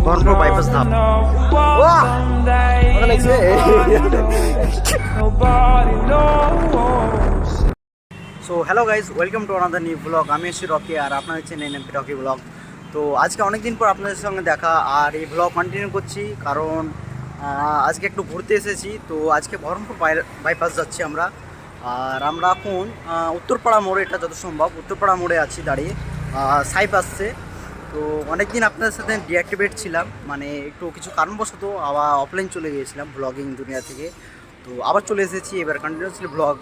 Baharampur bypass ধাপ। So hello guys, welcome to another new blog. আমি এসেছি রকি আর আপনারা হচ্ছেন এনএমপি রকি ব্লগ। তো আজকে অনেকদিন পর আপনাদের সঙ্গে দেখা আর এই ব্লগ কন্টিনিউ করছি, কারণ আজকে একটু ঘুরতে এসেছি। তো আজকে বহরমপুর বাইপাস যাচ্ছি আমরা। আর আমরা এখন উত্তরপাড়া মোড়ে, এটা যত সম্ভব উত্তরপাড়া মোড়ে আছি দাঁড়িয়ে। সাইপ আসছে। তো অনেক দিন আপনাদের সাথে ডিঅ্যাক্টিভেট ছিলাম, মানে একটু কিছু কারণবশত আবার অফলাইন চলে গিয়েছিলাম ব্লগিং দুনিয়া থেকে। তো আবার চলে এসেছি, এবার কন্টিনিউসলি ব্লগ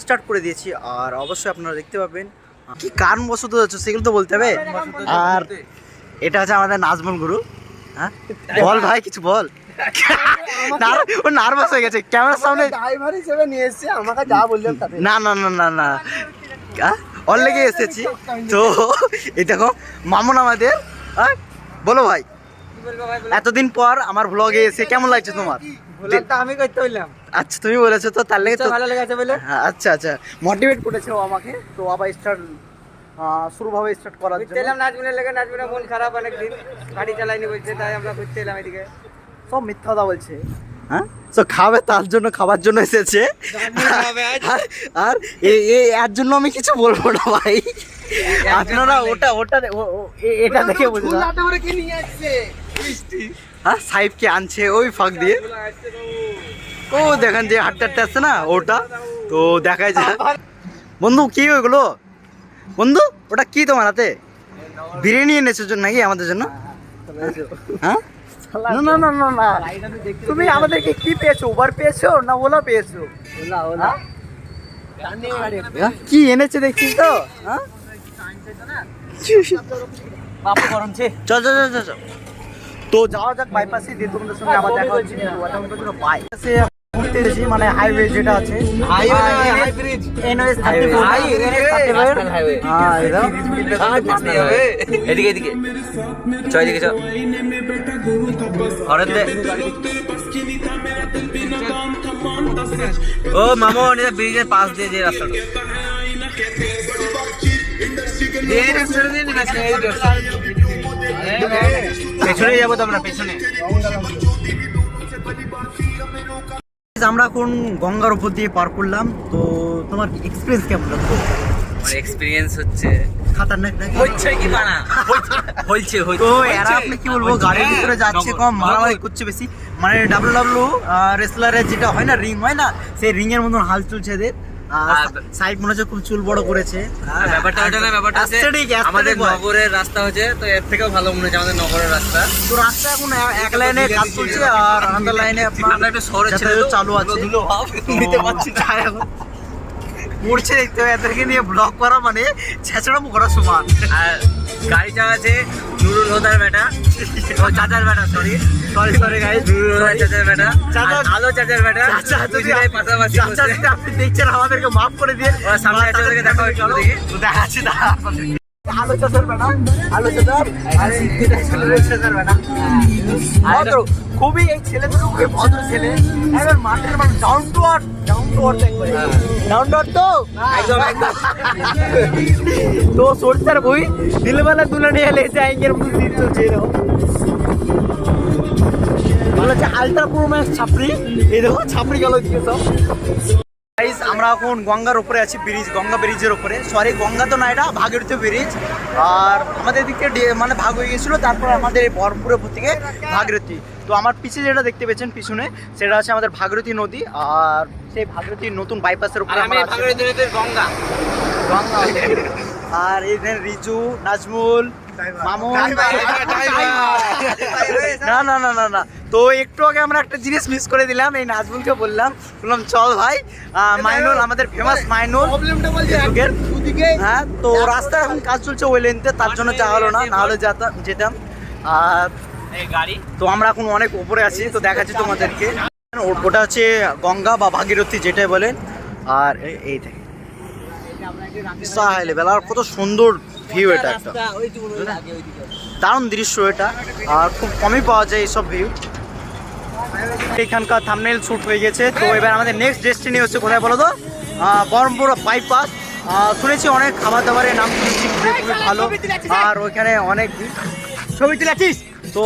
স্টার্ট করে দিয়েছি। আর অবশ্যই আপনারা দেখতে পাবেন কি কারণবশত যাচ্ছে সেগুলো তো বলতে হবে। আর এটা হচ্ছে আমাদের নাজমুল গুরু। হ্যাঁ বল ভাই, কিছু বল। ও নার্ভাস হয়ে গেছে ক্যামেরার সামনে। ড্রাইভার হিসেবে নিয়ে এসেছে, আমাকে যা বললেন তাতে না না না না না, অল লেগে এসেছি। তো এই দেখো মামুন আমাদের। বলো ভাই, এতদিন পর আমার ব্লগে এসে কেমন লাগছে তোমার? আমি করতে হইলাম। আচ্ছা তুমি বলেছো তো, তার লেগে তো ভালো লেগেছে বলে। আচ্ছা আচ্ছা, মোটিভেট করেছে ও আমাকে। তো আবার শুরুভাবে স্টার্ট করার জন্য এলাম নাজমিনের লেগে। নাজমিনের মন খারাপ, অনেকদিন গাড়ি চালাইনি বলছে, তাই আমরা ঘুরতে এলাম এদিকে। সব মিথ্যা কথা বলছে। হ্যাঁ তো খাবে, তার জন্য খাবার জন্য এসেছে। আর এর জন্য আমি কিছু বলবো না ভাই, আপনারা ওটা এটা দেখে বুঝুন। হ্যাঁ সাইফকে আনছে ওই ফাঁক দিয়ে। ও দেখেন যে হাঁটতে আসছে না ওটা, তো দেখাই যায়। বন্ধু কি ওইগুলো? বন্ধু ওটা কি তোমার হাতে? বিরিয়ানি এনেছো নাকি আমাদের জন্য? হ্যাঁ না না না না না, তুমি আমাদেরকে কি পেয়েছো? উবার পেয়েছো না ওলা পেয়েছো? কি এনেছে দেখছিস তো? চল চল চল চল। তো যাওয়া যাক বাইপাসে, দিয়ে তোমাদের সঙ্গে আবার দেখা হচ্ছে। বাইপাসে ঘুরতে এসেছি, মানে হাইওয়ে যেটা আছে, এদিকে এদিকে চ, এদিকে চ। ও মামন, এটা ব্রিজের পাশ দিয়ে যে রাস্তাটা, পেছনে যাবো তো আমরা, পেছনে। আমরা এখন গঙ্গার উপর দিয়ে পার করলাম। তো তোমার এক্সপিরিয়েন্স কেমন লাগলো? আমার এক্সপিরিয়েন্স হচ্ছে খাতারনাক নাকি? হচ্ছে কি বানা হচ্ছে তো এরা আপনি কি বলবো, গাড়ির ভিতরে যাচ্ছে কম, মারামারি করছে বেশি। মানে ডাব্লিউ রেসলারের যেটা হয় না, রিং হয় না, সেই রিং এর মতন হাল চলছে এদের। সাইড মনে হচ্ছে খুব চুল বড় করেছে। ব্যাপারটা ওটা না, ব্যাপারটা হচ্ছে আমাদের নগরের রাস্তা হচ্ছে, তো এর থেকেও ভালো মনে হচ্ছে আমাদের নগরের রাস্তা। তো রাস্তা এখন এক লাইনে কাজ চলছে, আর আনাদার লাইনে আপনার একটা শহরে চালু আছে। নিতে পারছি না এখন, পড়ছে দেখতে হবে। এদেরকে নিয়ে ব্লগ করা মানে ছেঁচড়ামো করা সমান। আর গাড়ি চালাচ্ছে নুরুল হোদার বেটা, ও চাচার বেটা, sorry sorry sorry guys, Nurul হোদার চাচার বেটা, আলো চাচার বেটা। পাশাপাশি আপনি দেখছেন, আমাদেরকে মাফ করে দিয়ে। সামনে আছে, ওদেরকে দেখা হচ্ছে, দেখি দেখাচ্ছি না। আলো চাচার বেটা, আলো চাচার আর চাচার বেটা ভদ্র, খুবই এই ছেলে দুটো খুবই ভদ্র ছেলে। এবার মাঠের মানে ডাউন টু আর্থ একবারে ডাউন টু আর্থ। তো একদম একদম। তো সরষার বই দিলওয়ালা দুলহানিয়া লে যাएंगे এর মধ্যে সিট চলছে এরকম। বলা হচ্ছে আলট্রা প্রো ম্যাক্স ছাপড়ি। এই দেখো ছাপড়ি গেল দিকে সব। গাইস আমরা এখন গঙ্গার উপরে আছি, ব্রিজ, গঙ্গা ব্রিজের উপরে। সরি গঙ্গা তো না, এটা ভাগীরথী ব্রিজ। আর আমাদের দিক থেকে মানে ভাগ হয়ে গেছিলো, তারপর আমাদের এই বহরমপুরের উপর থেকে ভাগীরথী। তো আমার পিছিয়ে যেটা দেখতে পেয়েছেন পিছনে, সেটা হচ্ছে আমাদের ভাগীরথী নদী। আর সেই ভাগীরথীর নতুন বাইপাসের উপরে আমরা গঙ্গা গঙ্গা। আর এখানে রিজু, নাজমুল, মামুন। না না না না না, তো একটু আগে আমরা একটা জিনিস মিস করে দিলাম। এই নাজমুলকে বললাম চল ভাই, মাইনুল আমাদের ফেমাস মাইনুল। হ্যাঁ তো রাস্তা এখন কাজ চলছে ওই লেনতে, তার জন্য যাওয়া হলো না, নাহলে যেতাম। আর গাড়ি তো আমরা এখন অনেক উপরে আছি, তো দেখাচ্ছি তোমাদেরকে। ওটা হচ্ছে গঙ্গা বা ভাগীরথী যেটাই বলেন। আর এই থেকে লেভেল, আর কত সুন্দর ভিউ, এটা একটা দারুণ দৃশ্য এটা। আর খুব কমই পাওয়া যায় এইসব ভিউ। এখানকার থাম্বনেল শ্যুট হয়ে গেছে। তো এবার আমাদের নেক্সট ডেস্টিনি হচ্ছে কোথায় বলো তো? বহরমপুর বাইপাস। শুনেছি অনেক খাবার দাবারের নাম শুনেছি খুবই ভালো, আর ওইখানে অনেক ছবি তুলেছিস তো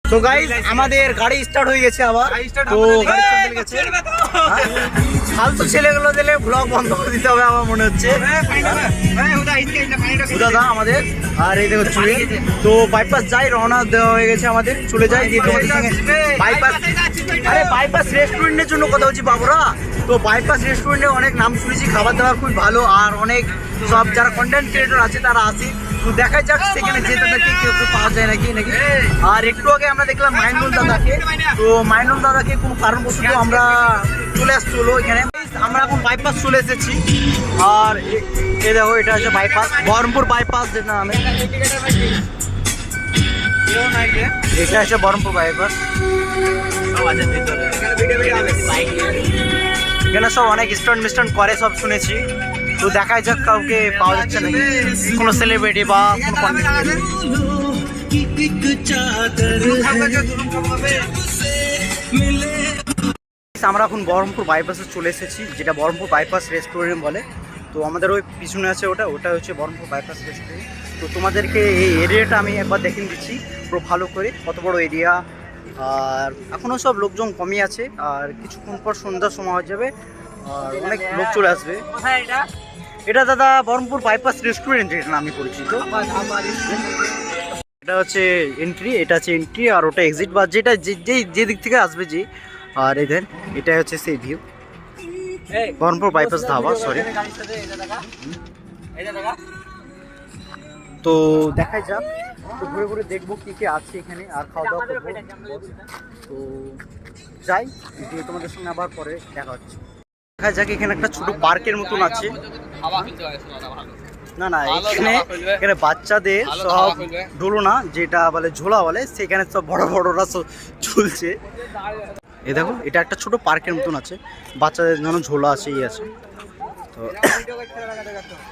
তো গাইস আমাদের গাড়ি স্টার্ট হয়ে গেছে আবার। তো গাড়ি চলে গেছে, ফালতু ছেলেগুলো দিলে ব্লগ বন্ধ করে দিতে হবে আমার মনে হচ্ছে। দাদা আমাদের আর এই দেখো চুড়ি তো বাইপাস যাই, রওনা দেওয়া হয়ে গেছে আমাদের, চলে যাই দিয়ে তোমাদের সঙ্গে বাইপাস। আরে বাইপাস রেস্টুরেন্টের জন্য কথা হচ্ছে বাবুরা। তো বাইপাস রেস্টুরেন্টে অনেক নাম শুনেছি, খাবার দাবার খুব ভালো, আর অনেক সব যারা কন্টেন্ট ক্রিয়েটর আছে তারা আসে। তো দেখা যাক সেখানে যেতে থাকি কেউ কেউ পাওয়া যায় নাকি নাকি। আর একটু আগে আমরা দেখলাম মাইনুল দাদাকে, তো মাইনুল দাদাকে কোনো কারণবশত আমরা চলে আসছিলো এখানে। আমরা এখন বাইপাস চলে এসেছি, আর এ দেখো এটা হচ্ছে বাইপাস, বহরমপুর বাইপাস যেটা নামে, এটা হচ্ছে বহরমপুর বাইপাস। এখানে সব অনেক স্ট্যান্ড মিস্ট্যান্ড করে সব শুনেছি। তো দেখাই যাক কাউকে পাওয়া যাচ্ছে নাকি, কোনো সেলিব্রিটি বা কোনো আমরা এখন বহরমপুর বাইপাসে চলে এসেছি, যেটা বহরমপুর বাইপাস রেস্টুরেন্ট বলে। তো আমাদের ওই পিছনে আছে ওটা হচ্ছে বহরমপুর বাইপাস রেস্টুরেন্ট। তো তোমাদেরকে এই এরিয়াটা আমি একবার দেখিয়ে দিচ্ছি পুরো ভালো করে, কত বড় এরিয়া। আর এখনও সব লোকজন কমই আছে, আর কিছুক্ষণ পর সন্ধ্যার সময় হয়ে যাবে আর অনেক লোক চলে আসবে। এটা দাদা বহরমপুর বাইপাস রেস্টুরেন্ট যেটা নামে পরিচিত। এটা হচ্ছে এন্ট্রি, এটা হচ্ছে এন্ট্রি, আর ওটা এক্সিট বা যেটা যে দিক থেকে আসবে যে। আর এই দেন এটা হচ্ছে সেই view, Baharampur bypass dhaba, sorry. তো দেখাই যাক, তো ঘুরে ঘুরে দেখবো কি কি আছে এখানে, আর খাওয়া দাওয়া করবো। তো যাই, তোমাদের সঙ্গে আবার পরে দেখা হচ্ছে। দেখা যাক এখানে একটা ছোট পার্কের মতন আছে। না না, এখানে বাচ্চাদের সব দোলনা যেটা বলে ঝোলা বলে, সেখানে সব বড় বড়রা সব ঝুলছে। এই দেখো এটা একটা ছোট পার্কের মতন আছে, বাচ্চাদের জন্য ঝোলা আছে, ইয়ে আছে। তো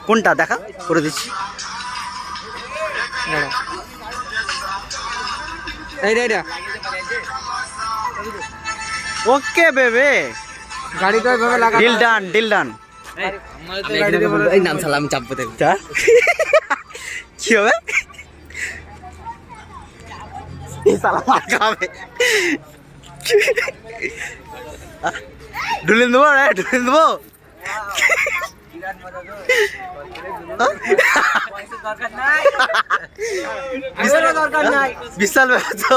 কোনটা দেখা করে দিচ্ছি। ওকে বেবে, গাড়ি তো এইভাবে লাগা, ডিল ডান ডিল ডান। এই নাম সালাম চাপবো দেখ কি হবে, ঢুলিন দেবো রে, ঢুলিন দেবো। বিশাল ব্যাপার তো।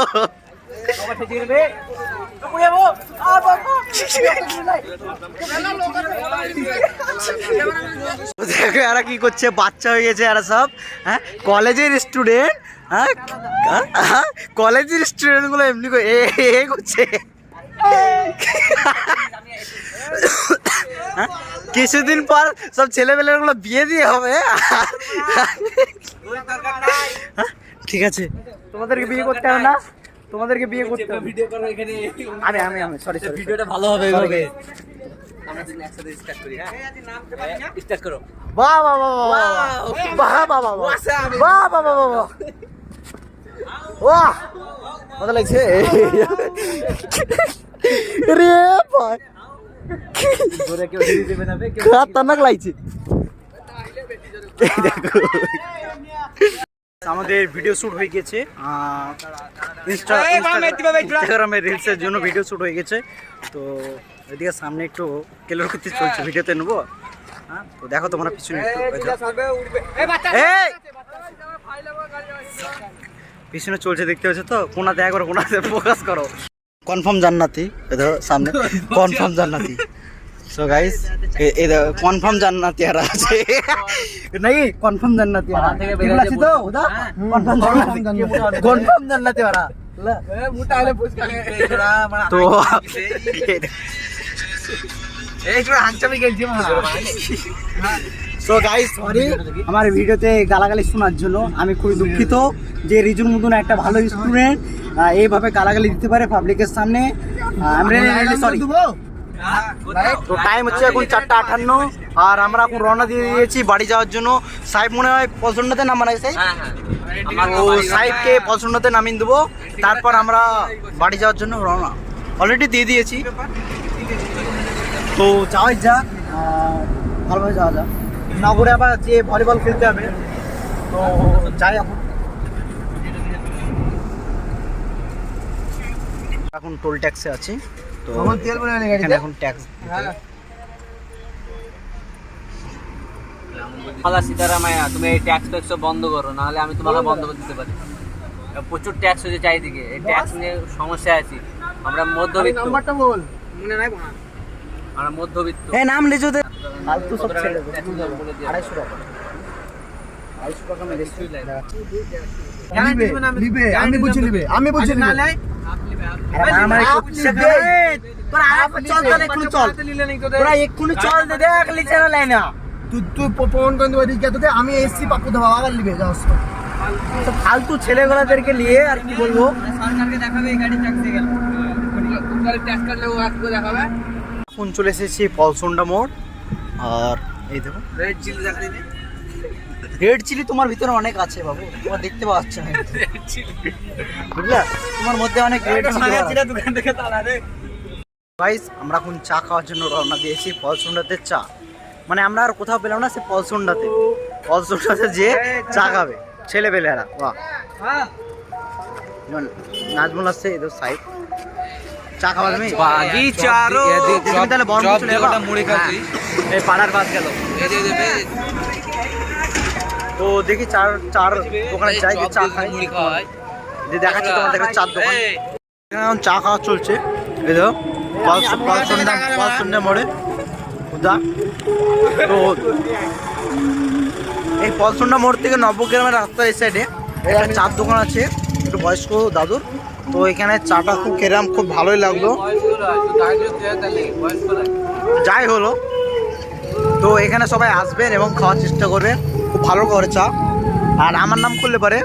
দেখো এরা কি করছে, বাচ্চা হয়ে গেছে এরা সব। হ্যাঁ, কলেজের স্টুডেন্ট, হ্যাঁ কলেজের স্টুডেন্ট গুলো এমনি এ করছে। কিছুদিন পর সব ছেলেমেয়েগুলো বিয়ে দিয়ে হবে। ঠিক আছে, তোমাদেরকে বিয়ে করতে হবে না, তোমাদেরকে বিয়ে করতে হবে। ভিডিও করো এখানে, আমি সরি ভিডিওটা ভালো হবে এভাবে। আমরা যদি একসাথে স্টার্ট করি, হ্যাঁ স্টার্ট করো। বাহ বাহ বাহ বাহ বাহ বাহ বাহ বাহ বাহ বাহ বাহ, বাহ মজা লাগছে রে ভাই, খতরনাক লাগছে। আমাদের ভিডিও শুট হয়ে গেছে, ইনস্টাগ্রামে রিলসের জন্য ভিডিও শুট হয়ে গেছে। তো এদিকে সামনে একটু কেলোর করতে চলছে, ভিডিওতে নেবো। হ্যাঁ, তো দেখো তোমরা পিছনে একটু, পিছনে চলছে দেখতে পাচ্ছ তো, কোনাতে একবার কোনাতে ফোকাস করো। কনফার্ম জান্নাতি, দেখো সামনে কনফার্ম জান্নাতি। সো গাইস এই দেখো কনফার্ম জান্নাতি আর আছে নাকি, কনফার্ম জান্নাতি আর আছে তো ওদা, কনফার্ম জান্নাতি আর মোটা হলে পুচকা তো এই তো হাঁচামি গেছি। সো গাইস সরি আমার ভিডিওতে গালাগালি শোনার জন্য, আমি খুবই দুঃখিত যে রিজুর মতন একটা ভালো স্টুডেন্ট এইভাবে গালাগালি দিতে পারে পাবলিকের সামনে। আমি সরি। তো টাইম হচ্ছে এখন 4:58, আর আমরা এখন রওনা দিয়ে দিয়েছি বাড়ি যাওয়ার জন্য। সাহেব মনে হয় পছন্দতে নামানো সাহেব, তো সাহেবকে পছন্দতে নামিয়ে দেবো, তারপর আমরা বাড়ি যাওয়ার জন্য রওনা অলরেডি দিয়ে দিয়েছি। তো যাওয়াই যাক, ভালোভাবে যাওয়া যায়। নগরে আবার যে ভলিবল খেলতে হবে, তো যাই এখন টোল ট্যাক্সে আছি, তো এখানে এখন ট্যাক্স খালা সীতারামায়া, তুমি এই ট্যাক্স ট্যাক্স বন্ধ করো, নাহলে আমি তোমাকে বন্ধ করে দিতে পারি। প্রচুর ট্যাক্স হচ্ছে চারিদিকে, এই ট্যাক্স নিয়ে সমস্যা আছি আমরা। মধ্যবিত্ত, মনে নাই আমরা মধ্যবিত্ত। এই নাম লিজুতে ফালতু সব ছেড়ে দে। 250 টাকা 250 টাকা মেরে আমি বুঝে নিবে আমার তোরা চল চল একটু চল, তোরা এক্ষুনি চল দে, দেখ লিচে না লাই না তুই ফোন করে দেবো দিকে তোকে, আমি এসছি পাপ্পু দেবো আবার লিবে যাও। ফালতু ছেলেগুলোদেরকে নিয়ে আর কি বলবো। সরকারকে দেখাবে এই গাড়ি ট্যাক্সে গেল, গাড়ি ট্যাক্স কাটলে ও একটু দেখাবে। এখন চলে এসেছি পলসন্ডা মোড়, আর এই দেখো রেড চিলি দেখা দিবি। রেড চিলি তোমার ভিতরে অনেক আছে বাবু, তোমার দেখতে পাচ্ছ না, বুঝলা তোমার মধ্যে অনেক রেড চিলি আছে। দোকান থেকে তালা রে গাইস, আমরা এখন চা খাওয়ার জন্য রওনা দিয়েছি পলসন্ডাতে। চা মানে আমরা আর কোথাও পেলাম না, সে পলসন্ডাতে যে চা খাবে ছেলেপেলেরা। বাহ, হ্যাঁ নাজমুল আসছে এদের সাইড চা খাওয়া তুমি বাগিচারো তুমি তাহলে বর্ণ চলে যাবা। মুড়ি খাচ্ছি, এই পাড়ার বাস গেল। তো দেখি চার চার দোকানে যাই, যে চা খাই, মুড়ি খাওয়াই। যে দেখাচ্ছি তোমাদের চার দোকান। এখানে এখন চা খাওয়া চলছে, এই দেখো পলসন্ডা মোড়ে খুদা। তো এই পলসন্ডা মোড় থেকে নবগ্রামের রাস্তার এই সাইডে একটা চার দোকান আছে, একটু বয়স্ক দাদুর। তো এখানে চাটা খুব খেলাম, খুব ভালোই লাগলো। যাই হলো, তো এখানে সবাই আসবেন এবং খাওয়ার চেষ্টা করবেন, খুব ভালো করে চা। আর আমার নাম করলে পারে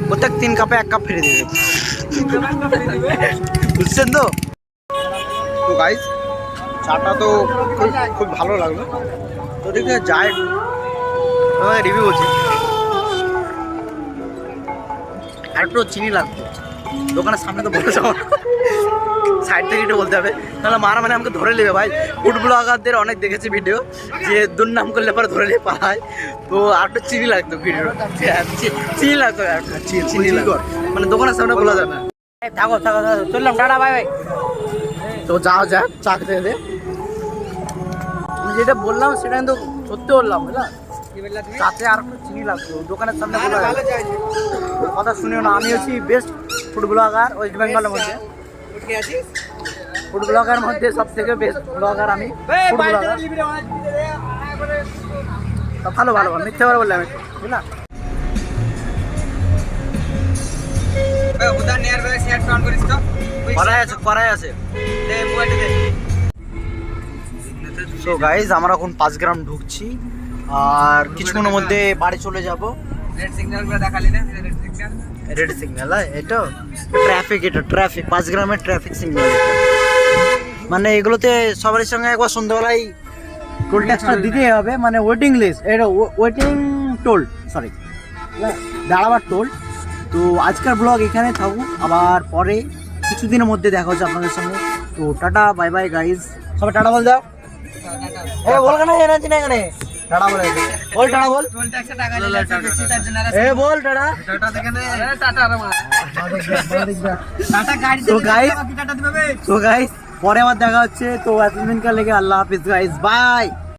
প্রত্যেক 3 কাপে 1 কাপ ফিরে দেবে, বুঝছেন তো? তো গাইস, চাটা তো খুব ভালো লাগলো। তো দেখে যাই তোমাদের রিভিউ বলছি। আর একটু চিনি লাগতো, দোকানের সামনে তো বলে যাবো, সাইড থেকে একটু বলতে হবে, তাহলে মারা মানে আমাকে ধরে নেবে ভাই। ফুড ব্লগারদের অনেক দেখেছি ভিডিও, যে দুর্নাম করলে পরে ধরে নিয়ে পালায়। তো আর একটু চিনি লাগতো ভিডিও, চিনি লাগতো, চিনি লাগতো, মানে দোকানের সামনে বলা যাবে না। থাকো থাকো থাকো, চললাম, টাটা বাই বাই। তো যাও যাক চা খেতে খেতে, যেটা বললাম সেটা কিন্তু সত্যি বললাম, বুঝলা, তাতে আর একটু চিনি লাগতো, দোকানের সামনে বলা যাবে। কথা শুনিও না, আমি হচ্ছি বেস্ট ফুড ব্লগার ওয়েস্ট বেঙ্গলের মধ্যে। ফুড ব্লগার মধ্যে সব থেকে বেস্ট ব্লগার আমি, ফুড ব্লগার। ভালো ভালো মিথ্যে করে বললাম একটু, বুঝলা। উদার নিয়ার বাই শেয়ার অন করিস তো, করাই আছে। দে মোবাইল দে। সো গাইজ, আমরা এখন 5 গ্রাম ঢুকছি, আর কিছুক্ষণের মধ্যে বাড়ি চলে যাব। রেড সিগন্যাল গুলো দেখালি না, রেড সিগন্যাল, রেড সিগন্যাল এটা ট্রাফিক, এটা ট্রাফিক 5 গ্রামের ট্রাফিক সিগন্যাল। মানে এগুলোতে সবার সঙ্গে একবার সন্ধ্যাবেলায় টোল ট্যাক্সটা দিতেই হবে, মানে ওয়েটিং লিস্ট, এটা ওয়েটিং টোল, সরি দাঁড়াবার টোল। তো আজকের ব্লগ এখানে থাকুক, আবার পরে কিছুদিনের মধ্যে দেখা হচ্ছে আপনাদের সঙ্গে। তো টাটা বাই বাই গাইজ, সবাই টাটা বল দাও। এ বল কেন এনার্জি না এখানে, টাটা বলে বল, টাটা বল, টোল ট্যাক্সে টাকা নিলে বেশি, তার জন্য এ বল টাটা টাটা দেখে নে, টাটা রে মা, টাটা গাড়ি তো গাইজ, টাটা দিবে। তো গাইজ পরে আবার দেখা হচ্ছে। তো এতদিনকার লেগে আল্লাহ হাফিজ গাইজ, বাই।